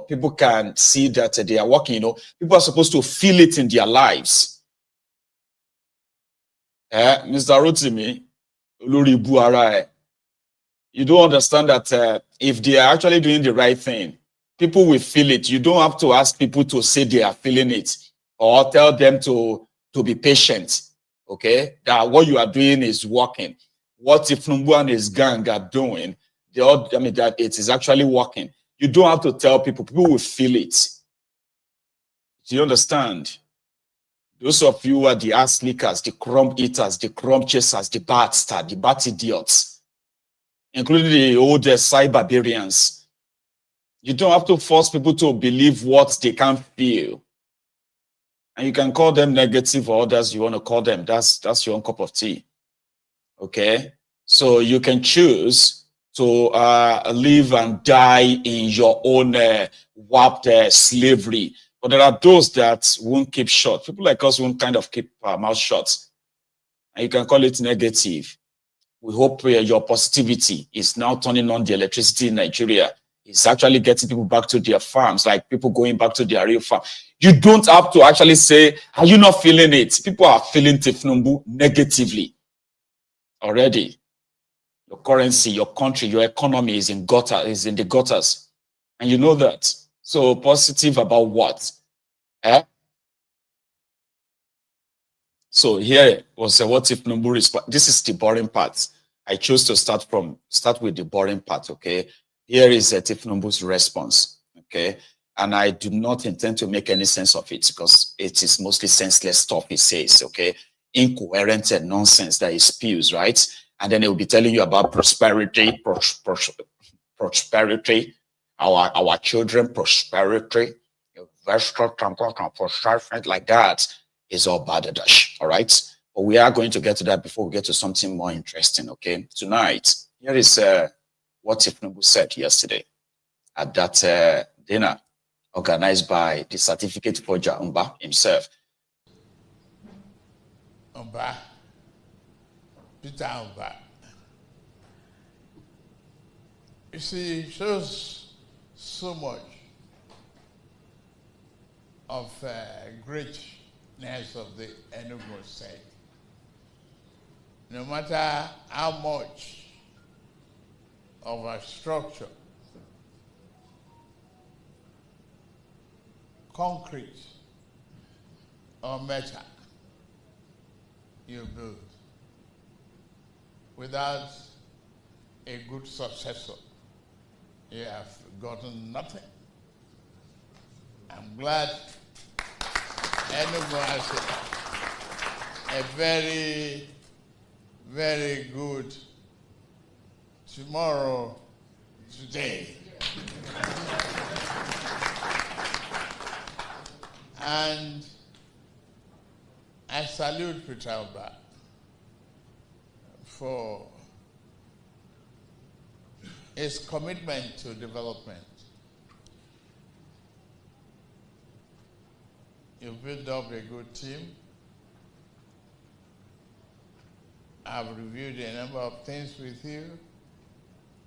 people can see that they are working. People are supposed to feel it in their lives. Mr. Rotimi, you don't understand that if they are actually doing the right thing, people will feel it. You don't have to ask people to say they are feeling it or tell them to be patient. Okay, that what you are doing is working. What Tinubu and his gang are doing, that it is actually working. You don't have to tell people. People will feel it. Do you understand? Those of you who are the ass lickers, the crumb eaters, the crumb chasers, the bat idiots, including the old cyberbarians. You don't have to force people to believe what they can't feel. And you can call them negative or others you want to call them. That's your own cup of tea. Okay? So you can choose to live and die in your own warped slavery. But there are those that won't keep short. People like us won't kind of keep our mouth shut. And you can call it negative. We hope your positivity is now turning on the electricity in Nigeria. It's actually getting people back to their farms, like people going back to their real farm. You don't have to actually say, are you not feeling it? People are feeling Tinubu negatively already. Your currency, your country, your economy is in the gutters. And you know that. So positive about what? So here was what if Tinubu response. This is the boring part. I chose to start with the boring part, okay? Here is Tinubu's response, okay? And I do not intend to make any sense of it because it is mostly senseless stuff he says, okay? Incoherent and nonsense that he spews, right? And then he will be telling you about prosperity, prosperity, our children, prosperity, investor, like that is all bad-dash, all right? But we are going to get to that before we get to something more interesting, okay? Tonight, here is what Tinubu said yesterday at that dinner organized by the certificate forger Umba himself. Umba, Peter Umba. You see, it shows so much of greatness of the Enugu state. No matter how much of a structure, concrete or metal, you build, without a good successor, you have gotten nothing. I'm glad Enugu has a very, very good tomorrow today. And I salute Peter Umba for his commitment to development. You built up a good team. I've reviewed a number of things with you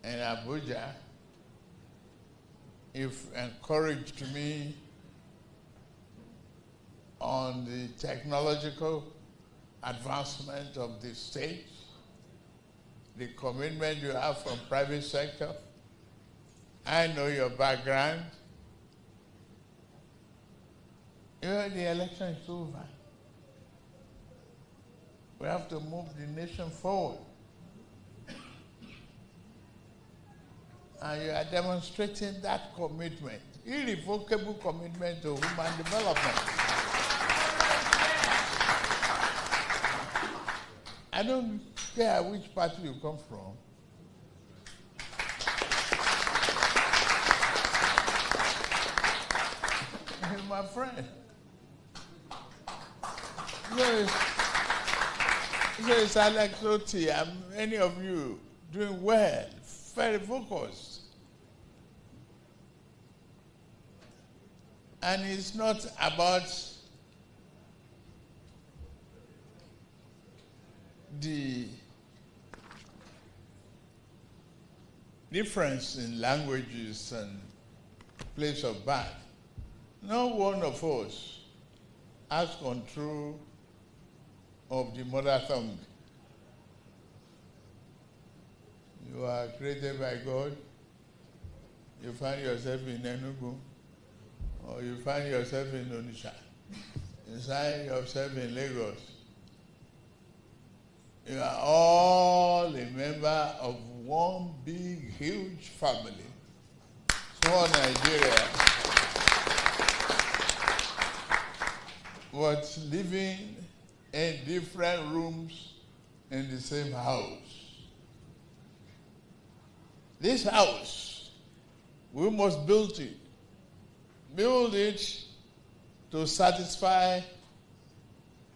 in Abuja. You've encouraged me on the technological advancement of the state, the commitment you have from private sector. I know your background. The election is over. We have to move the nation forward. And you are demonstrating that commitment, irrevocable commitment to human development. I don't care which party you come from. You're my friend. So it's Alex Oti and many of you doing well, very focused. And it's not about the difference in languages and place of birth. No one of us has control of the mother tongue. You are created by God. You find yourself in Enugu, or you find yourself in Onitsha. You find yourself in Lagos. You are all a member of one big, huge family. Small Nigeria. But living in different rooms in the same house. This house, we must build it. Build it to satisfy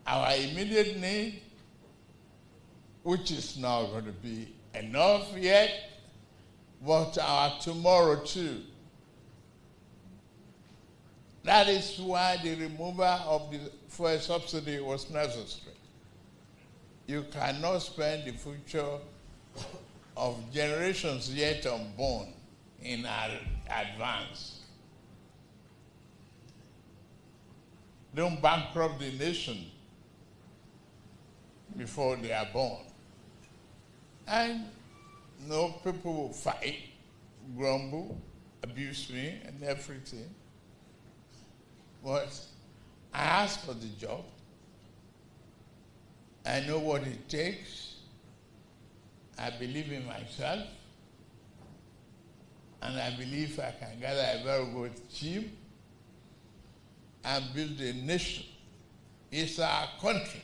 our immediate need, which is not going to be enough yet, but our tomorrow too. That is why the removal of the fuel subsidy was necessary. You cannot spend the future of generations yet unborn in advance. Don't bankrupt the nation before they are born. And no, people will fight, grumble, abuse me and everything. But I asked for the job. I know what it takes. I believe in myself. And I believe I can gather a very good team and build a nation. It's our country.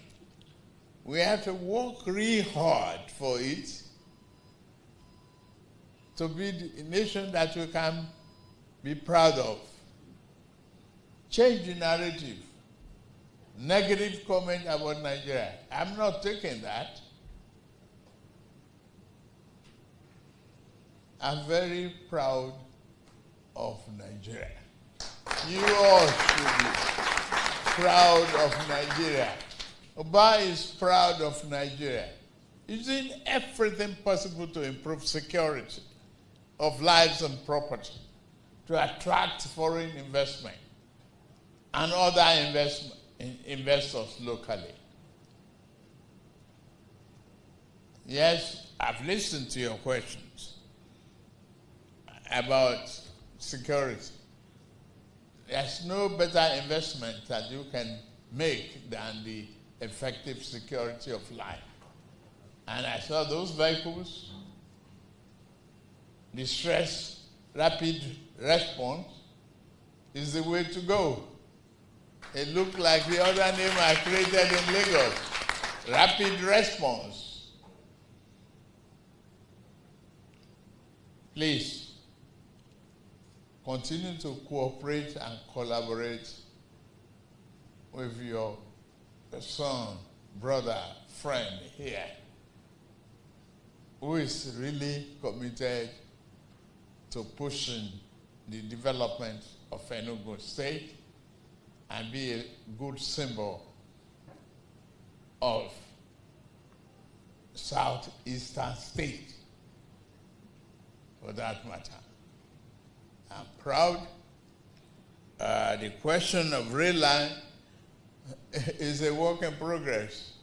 We have to work really hard for it to be a nation that we can be proud of. Change the narrative. Negative comment about Nigeria. I'm not taking that. I'm very proud of Nigeria. You all should be proud of Nigeria. Oba is proud of Nigeria. He's doing everything possible to improve security of lives and property, to attract foreign investment and other investors locally. Yes, I've listened to your questions about security. There's no better investment that you can make than the effective security of life. And I saw those vehicles, the stress rapid response is the way to go. It looked like the other name I created in Lagos, rapid response. Please, continue to cooperate and collaborate with your son, brother, friend here, who is really committed to pushing the development of Enugu State and be a good symbol of southeastern state, for that matter. I'm proud. The question of rail line is a work in progress.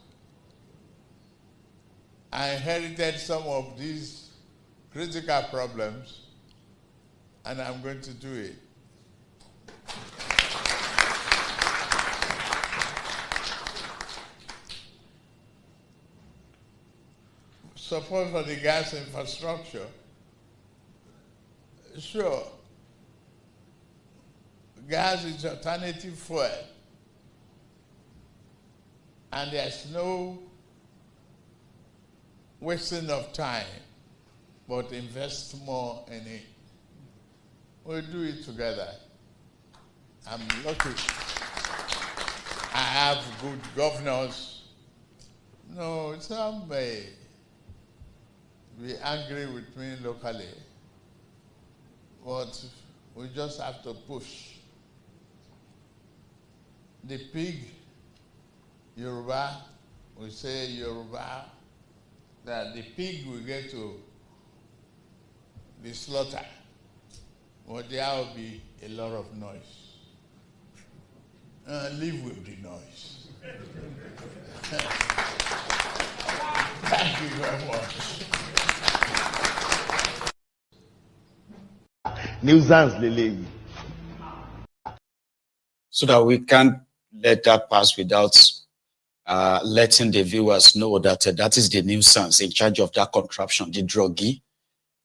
I inherited some of these critical problems, and I'm going to do it. Support for the gas infrastructure. Sure. Gas is alternative fuel. And there's no wasting of time, but invest more in it. We'll do it together. I'm lucky. I have good governors. No, some may be angry with me locally, but we just have to push. The pig, Yoruba, we say Yoruba, that the pig will get to the slaughter But there will be a lot of noise. Live with the noise. Thank you very much. Nuisance, Lele. So that we can't let that pass without letting the viewers know that that is the nuisance in charge of that contraption, the druggie,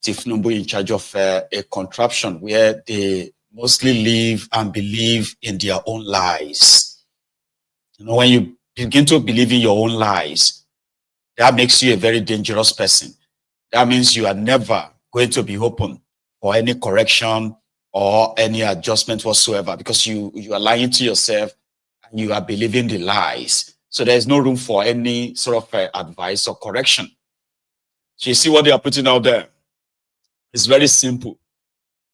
Tinubu in charge of a contraption where they mostly live and believe in their own lies. You know, when you begin to believe in your own lies, that makes you a very dangerous person. That means you are never going to be open for any correction or any adjustment whatsoever, because you are lying to yourself and you are believing the lies. So there's no room for any sort of advice or correction. So you see what they are putting out there? It's very simple.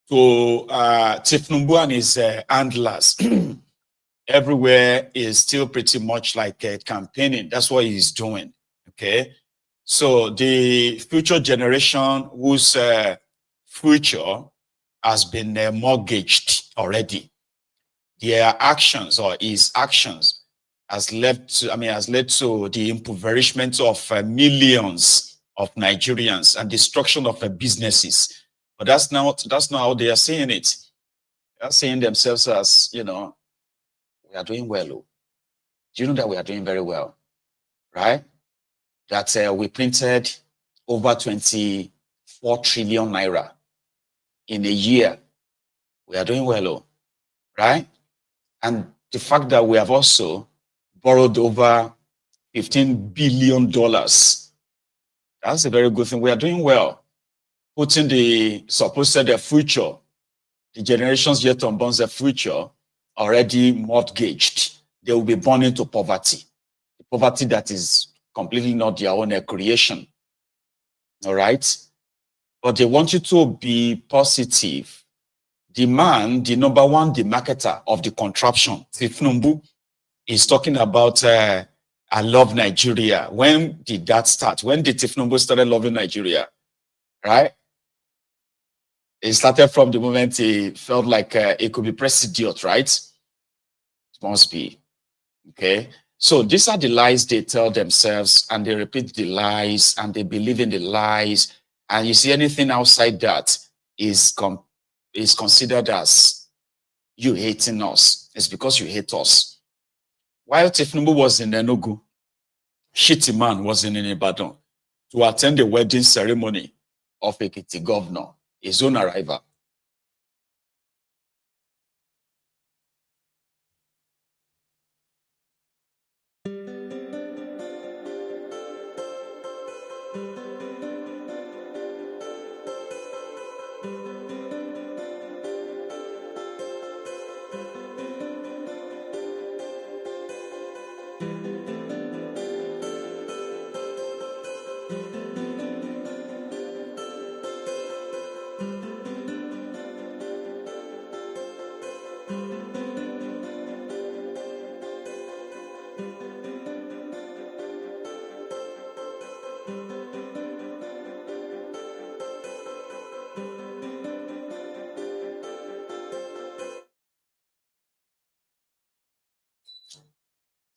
So Tinubu and his handlers everywhere is still pretty much like campaigning. That's what he's doing. Okay. So the future generation whose future has been mortgaged already, their actions or his actions has led to the impoverishment of millions of Nigerians and destruction of businesses. But that's not how they are seeing it. They are seeing themselves as, you know, we are doing well. Do you know that we are doing very well, right? That we printed over 24 trillion naira in a year. We are doing well, right? And the fact that we have also borrowed over $15 billion, that's a very good thing. We are doing well, putting the supposed future, the generations yet unborn, the future already mortgaged. They will be born into poverty, the poverty that is completely not their own creation. All right? But they want you to be positive. The man, the number one, the marketer of the contraption, Tinubu, is talking about, I love Nigeria. When did that start? When did Tinubu started loving Nigeria? Right? It started from the moment he felt like it could be president, right? It must be. Okay? So these are the lies they tell themselves, and they repeat the lies, and they believe in the lies. And you see, anything outside that is considered as you hating us. It's because you hate us. While Tinubu was in Enugu, Shitty Man was in Ibadan to attend the wedding ceremony of Ekiti governor, his own arrival.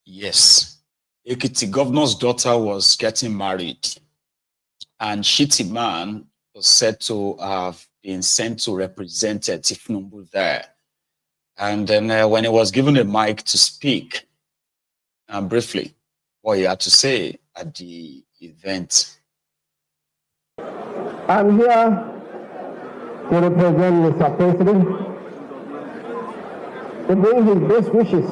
Yes. Ekiti governor's daughter was getting married, and Shitty Man was said to have been sent to represent Tinubu there. And then when he was given a mic to speak, briefly, what he had to say at the event. I'm here to represent Mr. President, to bring his best wishes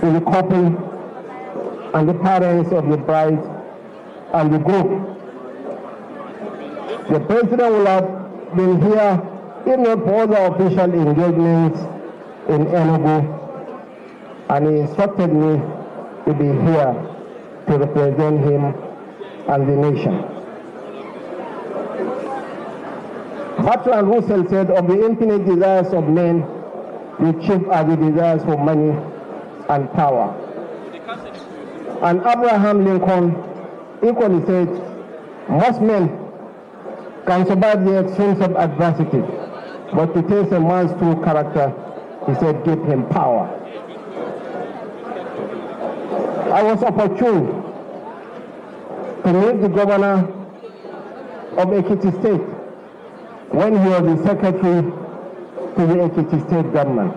to the couple and the parents of the bride and the groom. The President will have been here if not for other official engagements in Enugu, and he instructed me to be here to represent him and the nation. Bertrand Russell said, of the infinite desires of men, the chief are the desires for money and power. And Abraham Lincoln equally said, most men can survive the extremes of adversity, but to test a man's true character, he said, give him power. I was opportune to meet the governor of Ekiti State when he was the secretary to the Ekiti State government.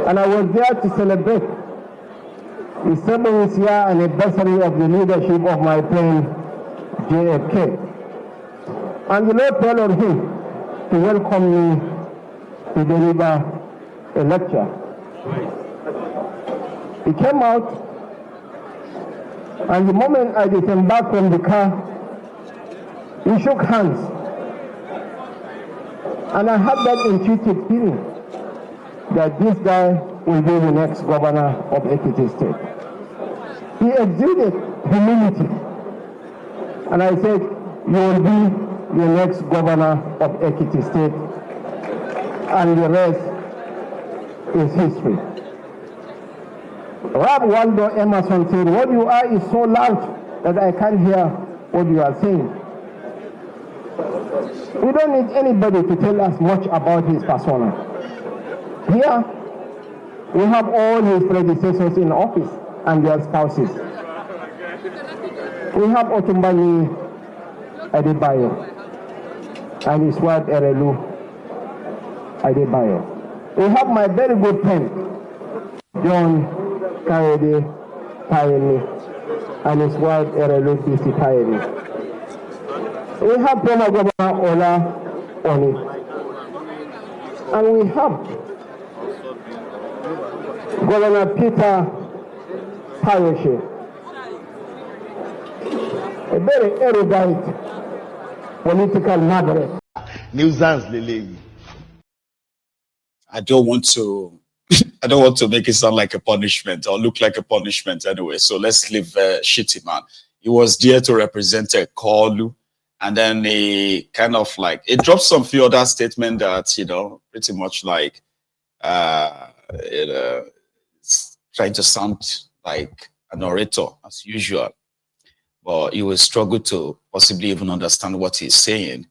And I was there to celebrate the 7th year anniversary of the leadership of my friend JFK. And the Lord told him to welcome me to deliver a lecture. He came out, and the moment I disembarked from the car, we shook hands. And I had that intuitive feeling that this guy will be the next governor of Ekiti State. He exuded humility. And I said, you will be the next governor of Ekiti State. And the rest is history. Rab Waldo Emerson said, what you are is so loud that I can't hear what you are saying. We don't need anybody to tell us much about his persona. Here, we have all his predecessors in office and their spouses. We have Otumbani Adebayo and his wife Erelu Adebayo. We have my very good friend, John Kaede Payemi, and his wife Erelu Bisi Payemi. We have former Governor Ola Oni. And we have Governor Peter Payoshe, a very erudite political maverick. Nuisance lele. I don't want to make it sound like a punishment or look like a punishment anyway. So let's leave Shitty Man. He was there to represent a Kolu, and then he kind of like it dropped some few other statements that pretty much like trying to sound like an orator as usual, but you will struggle to possibly even understand what he's saying,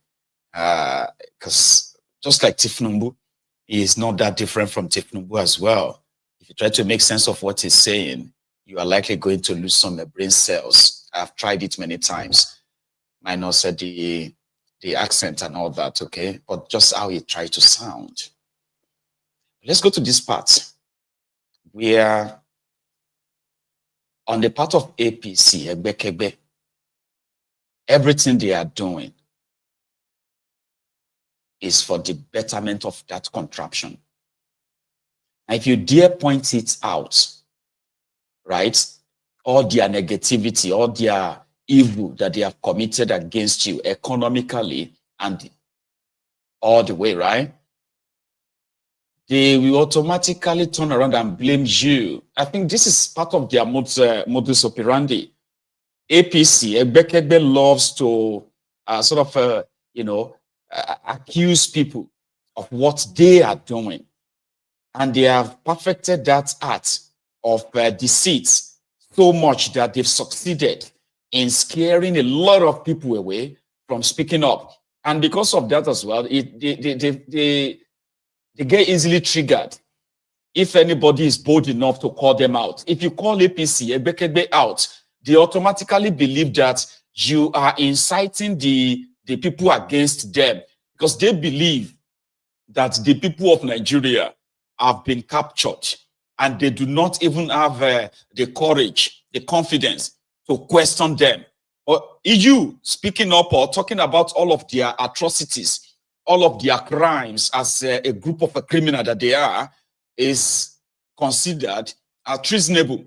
because just like Tinubu, he is not that different from Tinubu as well. If you try to make sense of what he's saying, you are likely going to lose some brain cells. I've tried it many times, minus the accent and all that, okay? But just how he tried to sound. Let's go to this part. We are on the part of APC, Egbekebe. Everything they are doing is for the betterment of that contraption. And if you dare point it out, right, all their negativity, all their evil that they have committed against you economically and all the way, right, they will automatically turn around and blame you. I think this is part of their modus operandi. APC, Egbekebe loves to accuse people of what they are doing. And they have perfected that art of deceit so much that they've succeeded in scaring a lot of people away from speaking up. And because of that as well, they get easily triggered if anybody is bold enough to call them out. If you call APC, Egbekebe out, they automatically believe that you are inciting the people against them, because they believe that the people of Nigeria have been captured and they do not even have the courage, the confidence to question them. Or you speaking up or talking about all of their atrocities, all of their crimes as a group of a criminal that they are, is considered treasonable.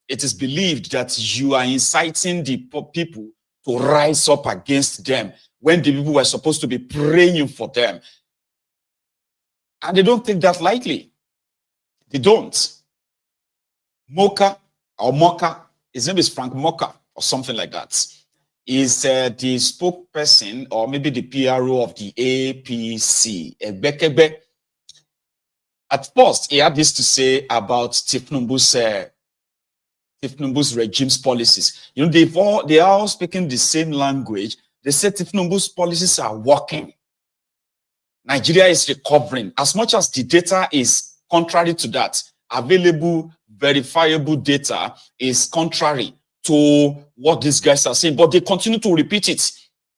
It is believed that you are inciting the people to rise up against them when the people were supposed to be praying for them. And they don't take that lightly. They don't. Moka, his name is Frank Moka or something like that, is the spokesperson or maybe the PRO of the APC. Egbekebe. At first, he had this to say about Tinubu's regime's policies. They are all speaking the same language. They said Tinubu's policies are working. Nigeria is recovering. As much as the data is contrary to that, available, verifiable data is contrary to what these guys are saying. But they continue to repeat it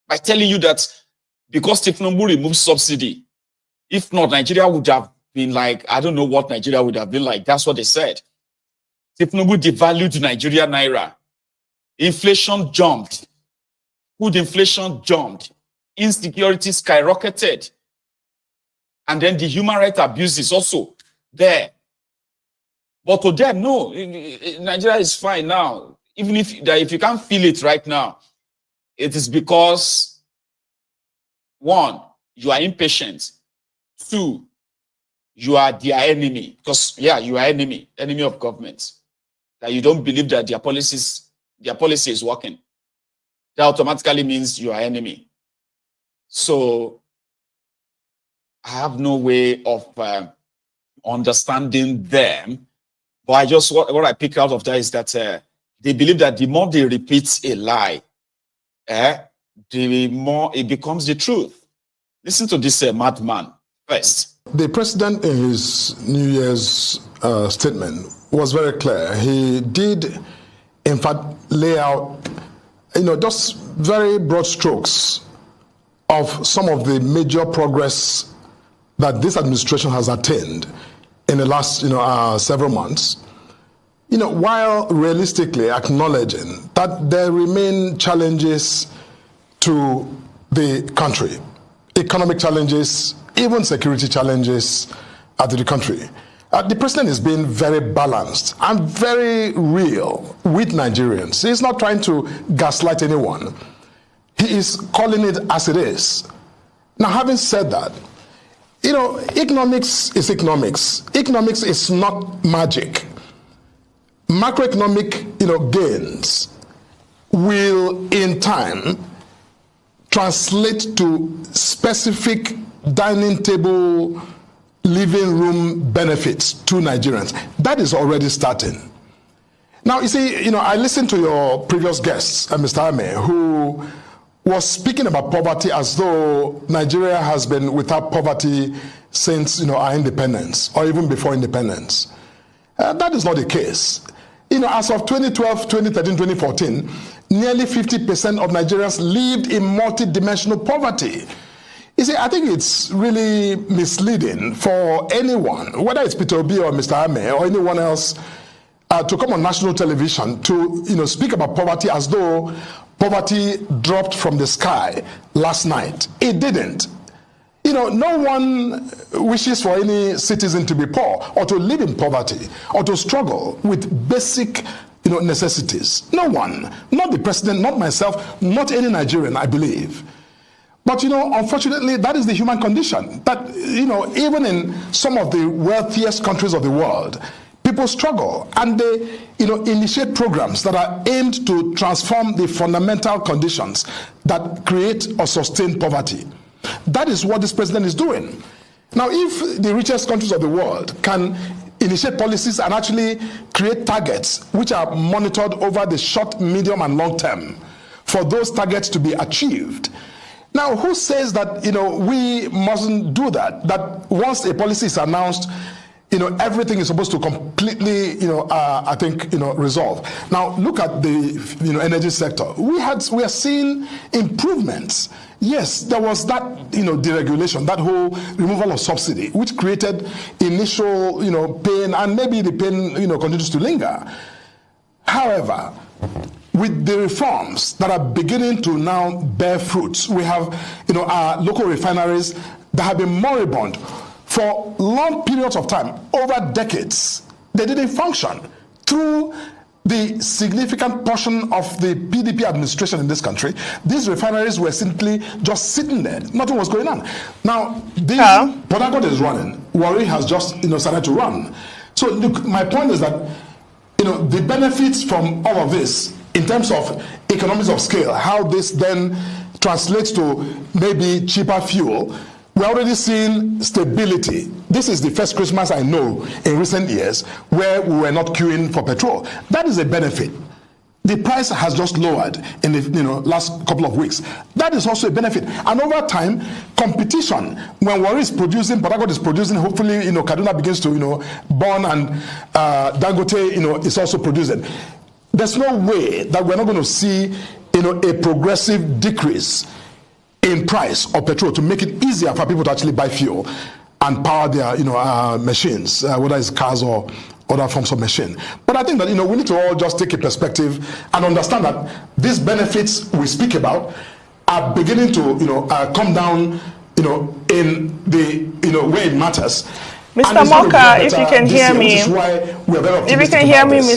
by telling you that because Tinubu removed subsidy, if not, Nigeria would have been like, I don't know what Nigeria would have been like. That's what they said. Tinubu devalued Nigeria naira. Inflation jumped. Food inflation jumped. Insecurity skyrocketed. And then the human rights abuse is also there. But to them, no, Nigeria is fine now. Even if you can't feel it right now, it is because, one, you are impatient. Two, you are their enemy. Because, yeah, you are enemy of government. That you don't believe that their policy is working. That automatically means you are enemy. So I have no way of understanding them. But I just, what I pick out of that is that they believe that the more they repeat a lie, the more it becomes the truth. Listen to this madman first. The president in his New Year's statement was very clear. He did, in fact, lay out, just very broad strokes of some of the major progress that this administration has attained in the last, several months. While realistically acknowledging that there remain challenges to the country, economic challenges, even security challenges to the country. The president is being very balanced and very real with Nigerians. He's not trying to gaslight anyone. He is calling it as it is. Now, having said that, economics is economics. Economics is not magic. Macroeconomic, gains will, in time, translate to specific dining table, living room benefits to Nigerians. That is already starting. Now, you see, I listened to your previous guests, Mr. Ame, who was speaking about poverty as though Nigeria has been without poverty since, our independence, or even before independence. That is not the case. As of 2012, 2013, 2014, nearly 50% of Nigerians lived in multidimensional poverty. You see, I think it's really misleading for anyone, whether it's Peter Obi or Mr. Ame or anyone else, to come on national television to, speak about poverty as though poverty dropped from the sky last night. It didn't. No one wishes for any citizen to be poor or to live in poverty or to struggle with basic, necessities. No one, not the president, not myself, not any Nigerian, I believe. But, unfortunately, that is the human condition. That, even in some of the wealthiest countries of the world, people struggle and they, initiate programs that are aimed to transform the fundamental conditions that create or sustain poverty. That is what this president is doing. Now, if the richest countries of the world can initiate policies and actually create targets which are monitored over the short, medium, and long term for those targets to be achieved, now, who says that, we mustn't do that? That once a policy is announced, everything is supposed to completely, resolve. Now, look at the, energy sector. We are seeing improvements. Yes, there was that, deregulation, that whole removal of subsidy, which created initial, pain, and maybe the pain, continues to linger. However, with the reforms that are beginning to now bear fruits, we have, our local refineries that have been moribund for long periods of time, over decades. They didn't function through the significant portion of the PDP administration in this country. These refineries were simply just sitting there. Nothing was going on. Now, Port Harcourt is running. Warri has just, started to run. So, look, my point is that, the benefits from all of this, in terms of economies of scale, how this then translates to maybe cheaper fuel, we're already seeing stability. This is the first Christmas I know in recent years where we were not queuing for petrol. That is a benefit. the price has just lowered in the last couple of weeks. That is also a benefit. And over time, competition, when Warri is producing, Port Harcourt is producing, hopefully, Kaduna begins to, burn, and Dangote, is also producing. There's no way that we're not going to see, a progressive decrease in price of petrol to make it easier for people to actually buy fuel and power their, machines, whether it's cars or other forms of machine. But I think that, we need to all just take a perspective and understand that these benefits we speak about are beginning to, come down, in the, way it matters. Mr. Moka, if you can hear me, This is why we are very if you can optimistic hear about me, this.